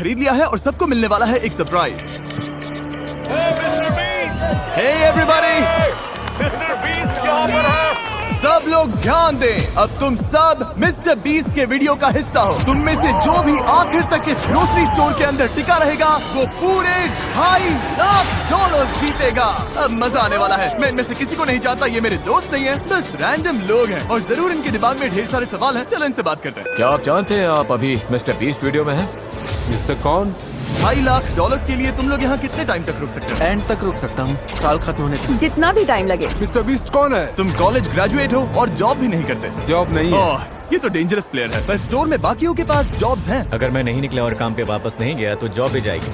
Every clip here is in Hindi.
खरीद लिया है और सबको मिलने वाला है एक surprise. Hey everybody, mister beast यहाँ पर है। सब लोग ध्यान दें, अब तुम सब मिस्टर बीस्ट के वीडियो का हिस्सा हो। तुम में से जो भी आखिर तक इस ग्रोसरी स्टोर के अंदर टिका रहेगा वो पूरे $2.5 जीतेगा। अब मजा आने वाला है। मैं इनमें से किसी को नहीं जानता, ये मेरे दोस्त नहीं है, बस रैंडम लोग हैं और जरूर इनके दिमाग में ढेर सारे सवाल हैं। चलो इनसे बात करते हैं। क्या आप जानते हैं आप अभी मिस्टर बीस्ट वीडियो में हैं? मिस्टर कौन? $2.5 के लिए तुम लोग यहाँ कितने टाइम तक रुक सकते हो? एंड तक रुक सकता हूँ, साल खत्म होने तक। जितना भी टाइम लगे। मिस्टर बीस्ट कौन है? तुम कॉलेज ग्रेजुएट हो और जॉब भी नहीं करते। जॉब नहीं है। ओह, ये तो डेंजरस प्लेयर है। पर स्टोर में बाकियों के पास जॉब्स हैं। अगर मैं नहीं निकला और काम पे वापस नहीं गया तो जॉब भी जाएगी।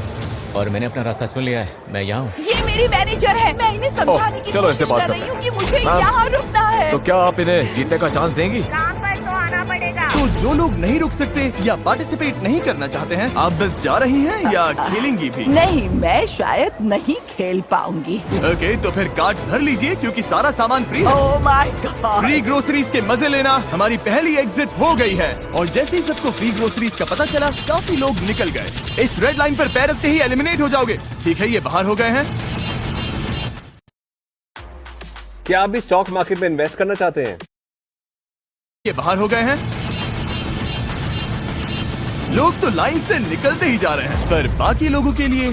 और मैंने अपना रास्ता चुन लिया है, मैं यहाँ हूँ। ये मेरी मैनेजर है, मैं इन्हें समझाने की चलो इनसे कोशिश बात कर करते रही हैं। हूँ कि मुझे हाँ। यहाँ रुकना है। तो क्या आप इन्हें जीतने का चांस देंगी? तो जो लोग नहीं रुक सकते या पार्टिसिपेट नहीं करना चाहते हैं, आप बस जा रही हैं या खेलेंगी भी? नहीं, मैं शायद नहीं खेल पाऊंगी। ओके, तो फिर कार्ट भर लीजिए क्योंकि सारा सामान फ्री है। Oh my God. Free groceries के मजे लेना हमारी पहली एग्जिट हो गई है। और जैसे ही सबको फ्री ग्रोसरीज का पता चला, काफी लोग निकल गए। इस रेड लाइन पर पैर रखते ही एलिमिनेट हो जाओगे। ठीक है, ये बाहर हो गए हैं। क्या आप भी स्टॉक मार्केट में इन्वेस्ट करना चाहते हैं? ये बाहर हो गए हैं। लोग तो लाइन से निकलते ही जा रहे हैं, पर बाकी लोगों के लिए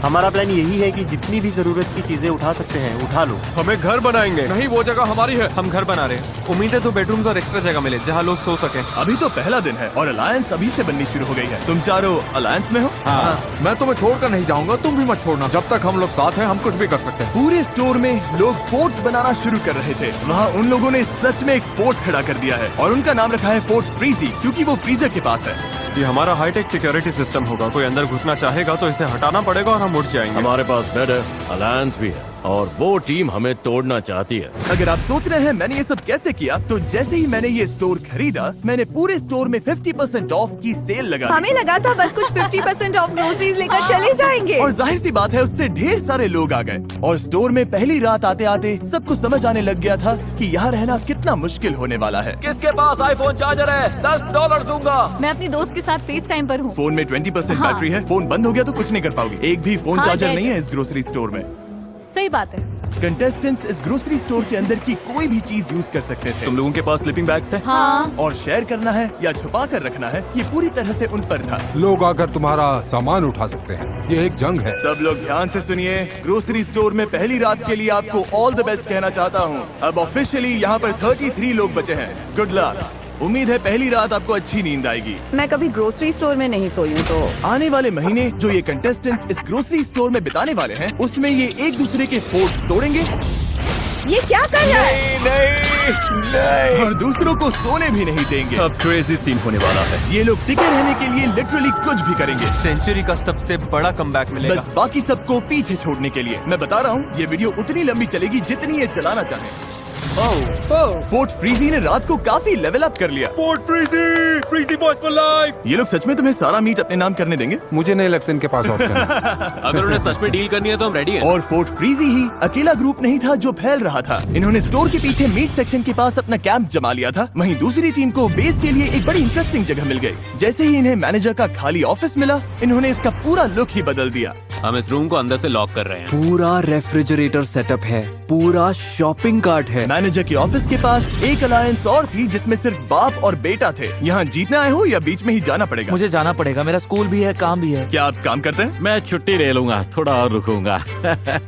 हमारा प्लान यही है कि जितनी भी जरूरत की चीजें उठा सकते हैं उठा लो। हमें घर बनाएंगे। नहीं, वो जगह हमारी है, हम घर बना रहे हैं। उम्मीद है 2 बेडरूम्स और एक्स्ट्रा जगह मिले जहाँ लोग सो सकें। अभी तो पहला दिन है और अलायंस अभी से बननी शुरू हो गई है। तुम चारों अलायंस में हो? हाँ। मैं तुम्हें छोड़कर नहीं जाऊंगा, तुम भी मत छोड़ना। जब तक हम लोग साथ हैं, हम कुछ भी कर सकते हैं। पूरे स्टोर में लोग फोर्ट्स बनाना शुरू कर रहे थे। वहाँ उन लोगों ने सच में एक फोर्ट खड़ा कर दिया है और उनका नाम रखा है फोर्ट फ्रीजी, क्योंकि वो फ्रीजर के पास है। ये हमारा हाईटेक सिक्योरिटी सिस्टम होगा। कोई अंदर घुसना चाहेगा तो इसे हटाना पड़ेगा और हम उठ जाएंगे। हमारे पास बेड है, अलायंस भी है और वो टीम हमें तोड़ना चाहती है। अगर आप सोच रहे हैं मैंने ये सब कैसे किया, तो जैसे ही मैंने ये स्टोर खरीदा, मैंने पूरे स्टोर में 50% ऑफ की सेल लगा दी। हमें लगा था बस कुछ 50% ऑफ ग्रोसरीज लेकर चले जाएंगे। और जाहिर सी बात है, उससे ढेर सारे लोग आ गए और स्टोर में पहली रात आते आते सबको समझ आने लग गया था कि यहाँ रहना कितना मुश्किल होने वाला है। किसके पास आईफोन चार्जर है? $10 दूंगा। मैं अपनी दोस्त के साथ फेस टाइम पर हूँ। फोन में 20% हाँ। बैटरी है। फोन बंद हो गया तो कुछ नहीं कर पाओगे। एक भी फोन हाँ, चार्जर डेड। नहीं है इस ग्रोसरी स्टोर में। सही बात है। कंटेस्टेंट्स इस ग्रोसरी स्टोर के अंदर की कोई भी चीज यूज कर सकते थे। तुम लोगों के पास स्लीपिंग बैग्स हैं? हाँ। और शेयर करना है या छुपा कर रखना है, ये पूरी तरह से उन पर था। लोग आकर तुम्हारा सामान उठा सकते हैं। ये एक जंग है। सब लोग ध्यान से सुनिए। ग्रोसरी स्टोर में पहली रात के लिए आपको ऑल द बेस्ट कहना चाहता हूँ। अब ऑफिशियली यहाँ पर 33 लोग बचे हैं। Good luck. उम्मीद है पहली रात आपको अच्छी नींद आएगी। मैं कभी ग्रोसरी स्टोर में नहीं सोई हूँ, तो आने वाले महीने जो ये कंटेस्टेंट्स इस ग्रोसरी स्टोर में बिताने वाले हैं, उसमें ये एक दूसरे के फोर्ट्स तोड़ेंगे ये क्या कर रहा है? नहीं। और दूसरों को सोने भी नहीं देंगे। अब क्रेजी सीन होने वाला है। ये लोग टिके रहने के लिए लिटरली कुछ भी करेंगे। सेंचुरी का सबसे बड़ा कमबैक मिलेगा। बस बाकी सबको पीछे छोड़ने के लिए। मैं बता रहा हूँ, ये वीडियो उतनी लंबी चलेगी जितनी ये चलाना चाहे। फोर्ट फ्रीजी ने रात को काफी लेवल अप कर लिया। Fort frizzy, frizzy boys for life. ये लोग सच में तुम्हें सारा मीट अपने नाम करने देंगे? मुझे नहीं लगता इनके पास ऑप्शन है। अगर उन्हें सच में डील करनी है तो हम रेडी हैं। और फोर्ट फ्रीजी ही अकेला ग्रुप नहीं था जो फैल रहा था। इन्होंने स्टोर के पीछे मीट सेक्शन के पास अपना कैंप जमा लिया था। वहीं दूसरी टीम को बेस के लिए एक बड़ी इंटरेस्टिंग जगह मिल गई। जैसे ही इन्हें मैनेजर का खाली ऑफिस मिला, इन्होंने इसका पूरा लुक ही बदल दिया। हम इस रूम को अंदर से लॉक कर रहे हैं। पूरा रेफ्रिजरेटर सेटअप है, पूरा शॉपिंग कार्ट है। मैनेजर के ऑफिस के पास एक अलायंस और थी जिसमें सिर्फ बाप और बेटा थे। यहाँ जीतने आए हो या बीच में ही जाना पड़ेगा? मुझे जाना पड़ेगा, मेरा स्कूल भी है, काम भी है। क्या आप काम करते हैं? मैं छुट्टी ले लूंगा, थोड़ा और रुकूंगा।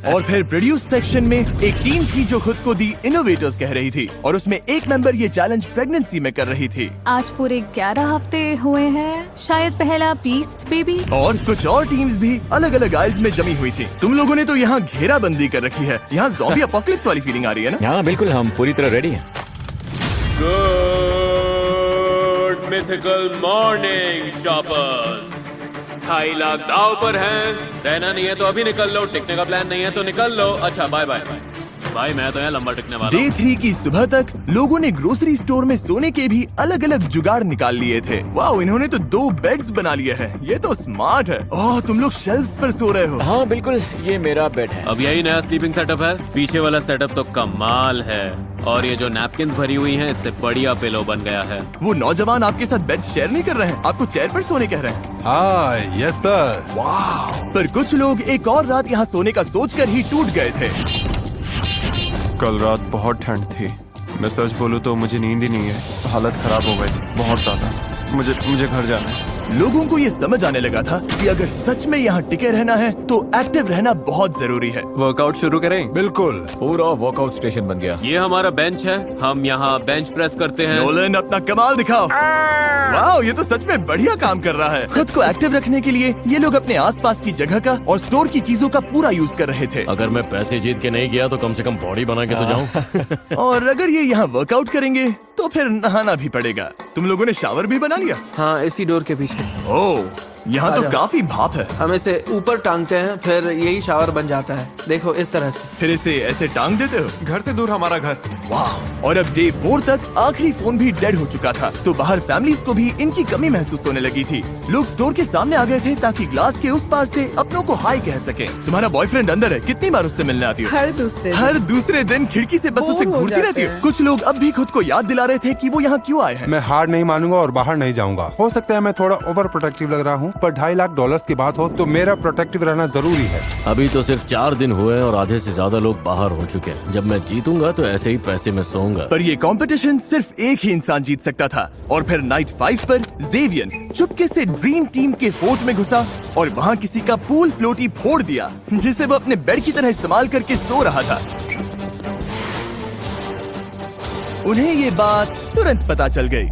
और फिर प्रोड्यूस सेक्शन में एक टीम थी जो खुद को दी इनोवेटर्स कह रही थी और उसमें एक मेंबर ये चैलेंज प्रेगनेंसी में कर रही थी। आज पूरे 11 हफ्ते हुए हैं, शायद पहला बीस्ट बेबी। और कुछ और टीम्स भी अलग अलग आइल्स में जमी हुई थी। तुम लोगों ने तो यहाँ घेराबंदी कर रखी है। यहाँ ज़ॉम्बी अपोकलिप्स वाली फीलिंग आ रही है ना? हाँ बिल्कुल, हम पूरी तरह रेडी हैं। Good mythical morning shoppers. 2.5 lakh दाव पर हैं। देना नहीं है तो अभी निकल लो, टिकने का प्लान नहीं है तो निकल लो। अच्छा बाय बाय। भाई मैं तो यहाँ लंबा टिकने वाला डे 3 की सुबह तक लोगों ने ग्रोसरी स्टोर में सोने के भी अलग अलग जुगाड़ निकाल लिए थे। वाह, इन्होंने तो 2 बेड्स बना लिए हैं। ये तो स्मार्ट है। ओह, तुम लोग शेल्फ्स पर सो रहे हो। हाँ बिल्कुल, ये मेरा बेड है। अब यही नया स्लीपिंग सेटअप है। पीछे वाला सेटअप तो कमाल है, और ये जो नैपकिन्स भरी हुई हैं इससे बढ़िया पिलो बन गया है। वो नौजवान आपके साथ बेड शेयर नहीं कर रहे हैं, आपको चेयर पर सोने कह रहे हैं। हाँ यस सर। पर कुछ लोग एक और रात यहाँ सोने का सोचकर ही टूट गए थे। कल रात बहुत ठंड थी। मैं सच बोलूं तो मुझे नींद ही नहीं है। हालत खराब हो गई थी बहुत ज्यादा। मुझे घर जाना है। लोगों को ये समझ आने लगा था कि अगर सच में यहाँ टिके रहना है तो एक्टिव रहना बहुत जरूरी है। वर्कआउट शुरू करें? बिल्कुल। पूरा वर्कआउट स्टेशन बन गया। ये हमारा बेंच है, हम यहाँ बेंच प्रेस करते हैं। नोलन, अपना कमाल दिखाओ। वाह, ये तो सच में बढ़िया काम कर रहा है। खुद को एक्टिव रखने के लिए ये लोग अपने आसपास की जगह का और स्टोर की चीजों का पूरा यूज कर रहे थे। अगर मैं पैसे जीत के नहीं गया तो कम से कम बॉडी बना के तो जाऊं। और अगर ये यहाँ वर्कआउट करेंगे तो फिर नहाना भी पड़ेगा। तुम लोगों ने शावर भी बना लिया? हाँ, इसी डोर के पीछे। ओह, यहाँ तो काफी भाप है। हम इसे ऊपर टांगते हैं, फिर यही शावर बन जाता है। देखो इस तरह से। फिर इसे ऐसे टांग देते हो? घर से दूर हमारा घर। वाह, और अब डे 4 तक आखिरी फोन भी डेड हो चुका था, तो बाहर फैमिलीज को भी इनकी कमी महसूस होने लगी थी। लोग स्टोर के सामने आ गए थे ताकि ग्लास के उस पार से अपनों को हाय कह सके। तुम्हारा बॉयफ्रेंड अंदर है, कितनी बार उससे मिलने आती हो? हर दूसरे दिन खिड़की से बस उसे घूरती रहती हो। कुछ लोग अब भी खुद को याद दिला रहे थे कि वो यहाँ क्यों आए हैं। मैं हार नहीं मानूंगा और बाहर नहीं जाऊंगा। हो सकता है मैं थोड़ा ओवर प्रोटेक्टिव लग रहा हूँ, पर $2.5 लाख की बात हो तो मेरा प्रोटेक्टिव रहना जरूरी है। अभी तो सिर्फ 4 दिन हुए और आधे से ज्यादा लोग बाहर हो चुके हैं। जब मैं जीतूंगा तो ऐसे ही पैसे में सोऊंगा। पर ये कंपटीशन सिर्फ एक ही इंसान जीत सकता था। और फिर नाइट 5 पर जेवियन चुपके से ड्रीम टीम के फोर्ट में घुसा और वहाँ किसी का पूल फ्लोटी फोड़ दिया, जिसे वो अपने बेड की तरह इस्तेमाल करके सो रहा था। उन्हें ये बात तुरंत पता चल गई।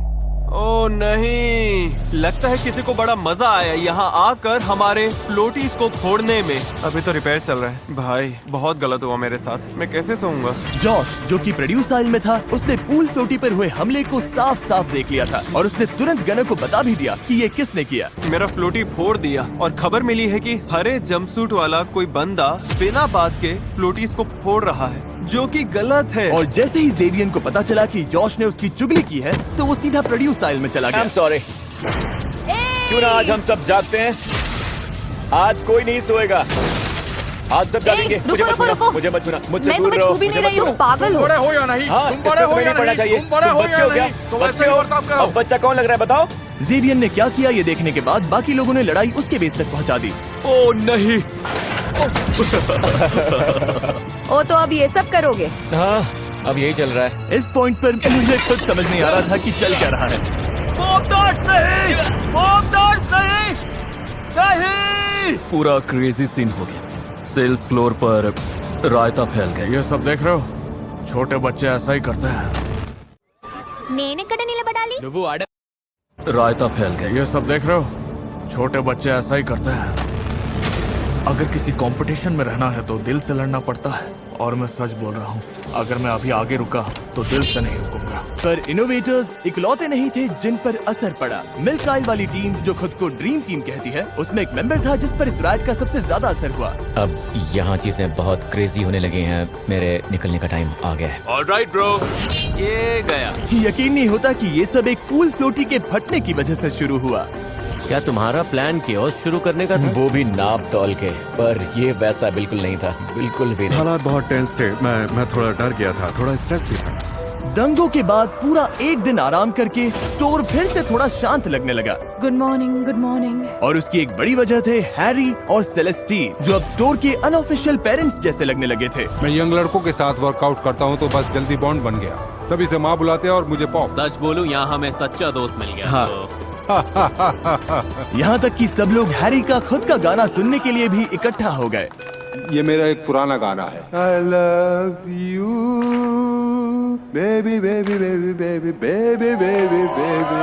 ओ नहीं, लगता है किसी को बड़ा मजा आया यहाँ आकर हमारे फ्लोटीज को फोड़ने में। अभी तो रिपेयर चल रहा है। भाई बहुत गलत हुआ मेरे साथ। मैं कैसे सोऊंगा? जॉश, जो कि प्रोड्यूस आइल में था, उसने पूल फ्लोटी पर हुए हमले को साफ साफ देख लिया था और उसने तुरंत गनर को बता भी दिया कि ये किसने किया। मेरा फ्लोटी फोड़ दिया और खबर मिली है कि हरे जंपसूट वाला कोई बंदा बिना बात के फ्लोटीज को फोड़ रहा है, जो कि गलत है। और जैसे ही जेवियन को पता चला कि जॉश ने उसकी चुगली की है तो वो सीधा प्रोड्यूस आइल में चला गया। सॉरी। क्यों ना आज हम सब जागते हैं? आज कोई नहीं सोएगा। आज सब जागेंगे। रुको। मुझे मत छूना, मुझसे मैं दूर तुम्हें रहो। छू भी मुझे नहीं मत रही हूँ, छूना। पागल हो। बड़े हो या नहीं? हाँ, तुम बड़े हो या पढ़ना नहीं? चाहिए। तुम बड़े हो बच्चे या हो क्या? नहीं? तुम बच्चे ऐसे हो? बर्ताव करो। अब बच्चा कौन लग रहा है बताओ? जेवियन ने क्या किया ये देखने के बाद बाकी लोगों ने लड़ाई उसके बेस तक पहुंचा दी। ओ नहीं। ओ तो अब ये सब करोगे? हाँ, अब यही चल रहा है। इस पॉइंट पर मुझे खुद समझ नहीं आ रहा था कि चल क्या रहा है। नहीं! पूरा क्रेजी सीन हो गया। सेल्स फ्लोर पर रायता फैल गया। ये सब देख रहे हो? छोटे बच्चे ऐसा ही करते हैं। रायता फैल गया। ये सब देख रहे हो? छोटे बच्चे ऐसा ही करते हैं। अगर किसी कंपटीशन में रहना है तो दिल से लड़ना पड़ता है, और मैं सच बोल रहा हूँ, अगर मैं अभी आगे रुका तो दिल से नहीं रुकूंगा। पर इनोवेटर्स इकलौते नहीं थे जिन पर असर पड़ा। मिल्क आइल वाली टीम, जो खुद को ड्रीम टीम कहती है, उसमें एक मेंबर था जिस पर इस राइड का सबसे ज्यादा असर हुआ। अब यहाँ चीजें बहुत क्रेजी होने लगी हैं। मेरे निकलने का टाइम आ गया है। ऑलराइट ब्रो, ये गया। यकीन नहीं होता कि ये सब एक पूल फ्लोटी के फटने की वजह से शुरू हुआ। क्या तुम्हारा प्लान केओस शुरू करने का था? वो भी नाप तौल के, पर ये वैसा बिल्कुल नहीं था, बिल्कुल भी नहीं। हालात बहुत टेंस थे। मैं थोड़ा डर गया था, थोड़ा स्ट्रेस भी था। दंगों के बाद पूरा एक दिन आराम करके स्टोर फिर से थोड़ा शांत लगने लगा। Good morning. और उसकी एक बड़ी वजह थे हैरी और सेलेस्टीन, जो अब स्टोर के अनऑफिशियल पेरेंट्स जैसे लगने लगे थे। मैं यंग लड़कों के साथ वर्कआउट करता हूँ तो बस जल्दी बॉन्ड बन गया। सभी से माँ बुलाते हैं और मुझे पॉप। सच बोलूं, यहाँ हमें सच्चा दोस्त मिल गया। हाँ। तो यहाँ तक कि सब लोग हैरी का खुद का गाना सुनने के लिए भी इकट्ठा हो गए। ये मेरा एक पुराना गाना है। I love you, baby, baby, baby, baby, baby, baby, baby.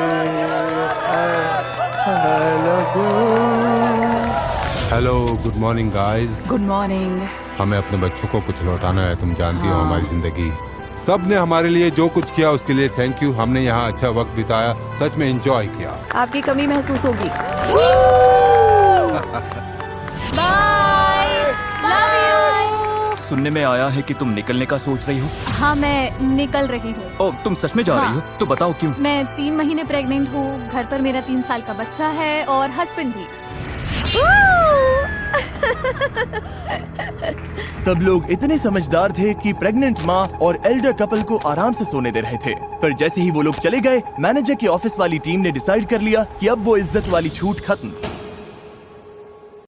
I love you. Hello, good morning, guys. Good morning. हमें अपने बच्चों को कुछ लौटाना है। तुम जानती हो हमारी जिंदगी। सब ने हमारे लिए जो कुछ किया उसके लिए थैंक यू। हमने यहाँ अच्छा वक्त बिताया, सच में एंजॉय किया। आपकी कमी महसूस होगी। Bye, love you. सुनने में आया है कि तुम निकलने का सोच रही हो। हाँ, मैं निकल रही हूँ। ओह, तुम सच में जा हाँ। रही हो? तो बताओ क्यों? मैं 3 महीने प्रेग्नेंट हूँ, घर पर मेरा 3 साल का बच्चा है और हस्बैंड भी। सब लोग इतने समझदार थे कि प्रेग्नेंट माँ और एल्डर कपल को आराम से सोने दे रहे थे, पर जैसे ही वो लोग चले गए, मैनेजर की ऑफिस वाली टीम ने डिसाइड कर लिया कि अब वो इज्जत वाली छूट खत्म।